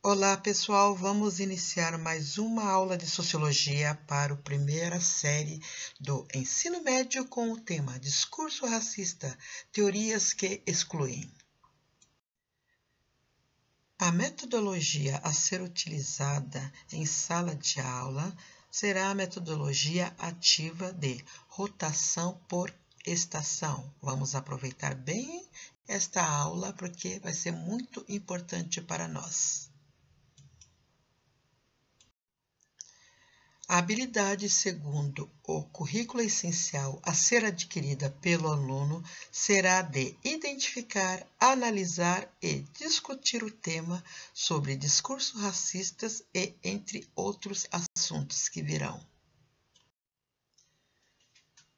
Olá, pessoal. Vamos iniciar mais uma aula de Sociologia para a primeira série do ensino médio com o tema Discurso Racista, Teorias que Excluem. A metodologia a ser utilizada em sala de aula será a metodologia ativa de rotação por estação. Vamos aproveitar bem esta aula porque vai ser muito importante para nós. A habilidade, segundo o currículo essencial a ser adquirida pelo aluno, será a de identificar, analisar e discutir o tema sobre discursos racistas e entre outros assuntos que virão.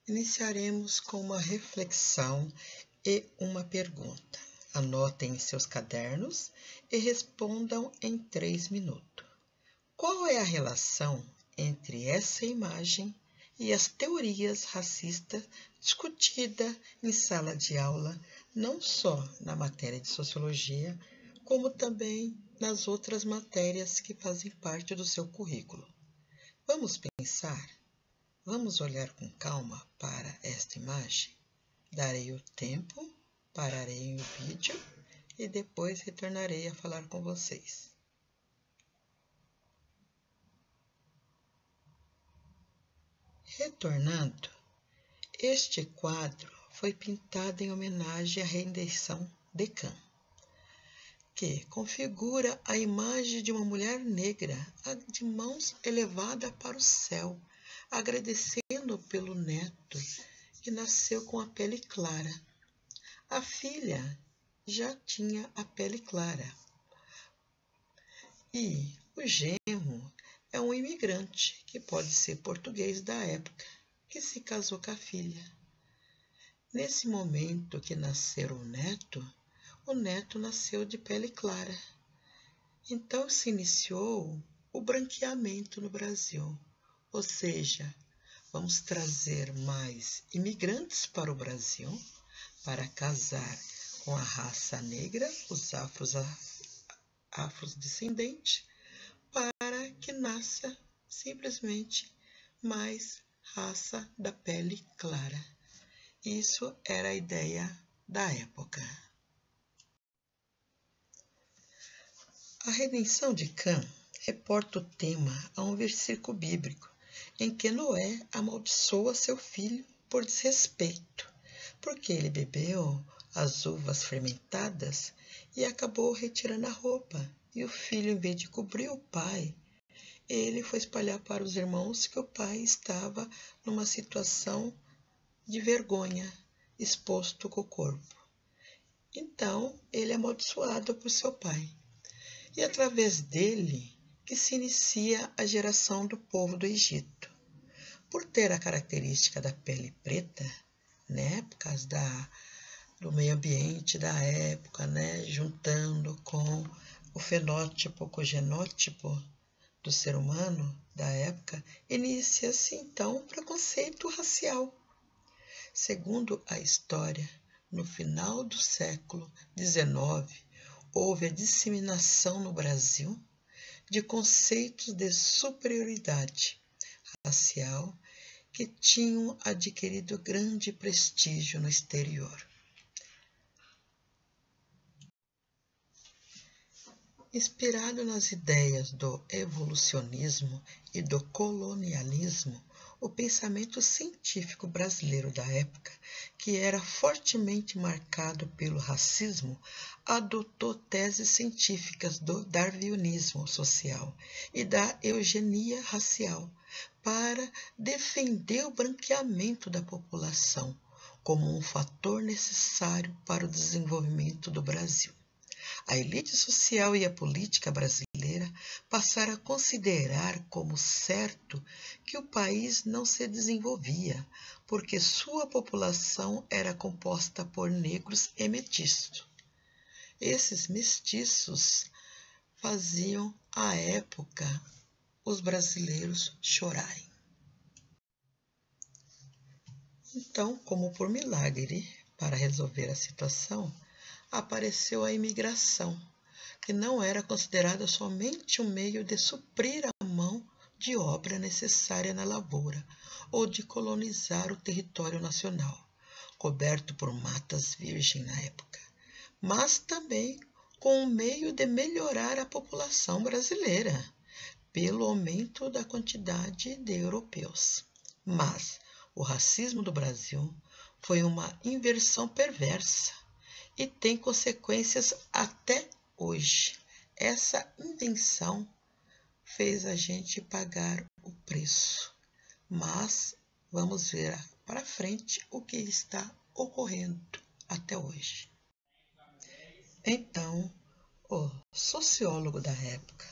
Iniciaremos com uma reflexão e uma pergunta. Anotem em seus cadernos e respondam em 3 minutos. Qual é a relação entre essa imagem e as teorias racistas discutidas em sala de aula, não só na matéria de sociologia, como também nas outras matérias que fazem parte do seu currículo? Vamos pensar? Vamos olhar com calma para esta imagem? Darei o tempo, pararei o vídeo e depois retornarei a falar com vocês. Retornando, este quadro foi pintado em homenagem à rendição de Khan, que configura a imagem de uma mulher negra de mãos elevadas para o céu, agradecendo pelo neto que nasceu com a pele clara. A filha já tinha a pele clara e o genro é um imigrante, que pode ser português da época, que se casou com a filha. Nesse momento que nasceu o neto nasceu de pele clara. Então se iniciou o branqueamento no Brasil, ou seja, vamos trazer mais imigrantes para o Brasil para casar com a raça negra, os afrodescendentes, para que nasça simplesmente mais raça da pele clara. Isso era a ideia da época. A redenção de Khan reporta o tema a um versículo bíblico em que Noé amaldiçoa seu filho por desrespeito, porque ele bebeu as uvas fermentadas e acabou retirando a roupa, e o filho, em vez de cobrir o pai, ele foi espalhar para os irmãos que o pai estava numa situação de vergonha, exposto com o corpo. Então, ele é amaldiçoado por seu pai. E através dele que se inicia a geração do povo do Egito. Por ter a característica da pele preta, por causa do meio ambiente da época, juntando com o fenótipo, com o genótipo do ser humano da época, inicia-se então o preconceito racial. Segundo a história, no final do século XIX, houve a disseminação no Brasil de conceitos de superioridade racial que tinham adquirido grande prestígio no exterior. Inspirado nas ideias do evolucionismo e do colonialismo, o pensamento científico brasileiro da época, que era fortemente marcado pelo racismo, adotou teses científicas do darwinismo social e da eugenia racial para defender o branqueamento da população como um fator necessário para o desenvolvimento do Brasil. A elite social e a política brasileira passaram a considerar como certo que o país não se desenvolvia, porque sua população era composta por negros e mestiços. Esses mestiços faziam, à época, os brasileiros chorarem. Então, como por milagre, para resolver a situação, apareceu a imigração, que não era considerada somente um meio de suprir a mão de obra necessária na lavoura ou de colonizar o território nacional, coberto por matas virgens na época, mas também com o meio de melhorar a população brasileira, pelo aumento da quantidade de europeus. Mas o racismo do Brasil foi uma inversão perversa e tem consequências até hoje. Essa invenção fez a gente pagar o preço. Mas vamos ver para frente o que está ocorrendo até hoje. Então, o sociólogo da época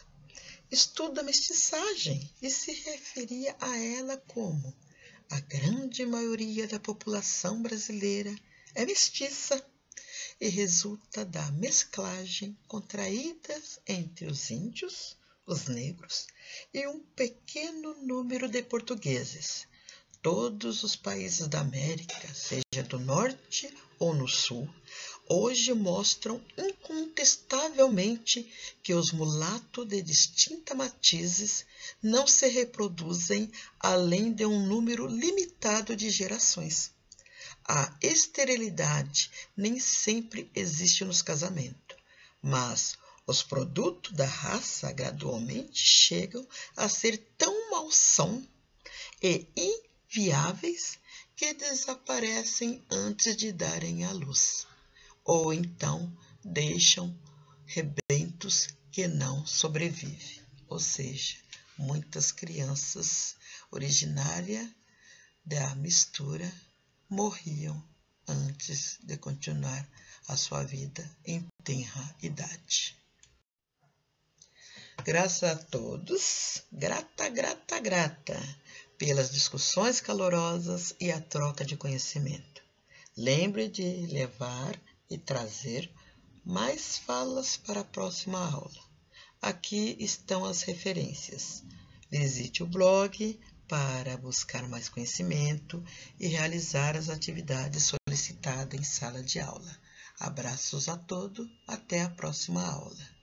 estuda a mestiçagem e se referia a ela como a grande maioria da população brasileira é mestiça e resulta da mesclagem contraída entre os índios, os negros e um pequeno número de portugueses. Todos os países da América, seja do norte ou no sul, hoje mostram incontestavelmente que os mulatos de distintas matizes não se reproduzem além de um número limitado de gerações. A esterilidade nem sempre existe nos casamentos, mas os produtos da raça gradualmente chegam a ser tão malsão e inviáveis que desaparecem antes de darem à luz, ou então deixam rebentos que não sobrevivem. Ou seja, muitas crianças originárias da mistura morriam antes de continuar a sua vida em tenra idade. Graças a todos, grata pelas discussões calorosas e a troca de conhecimento. Lembre de levar e trazer mais falas para a próxima aula. Aqui estão as referências. Visite o blog para buscar mais conhecimento e realizar as atividades solicitadas em sala de aula. Abraços a todos, até a próxima aula.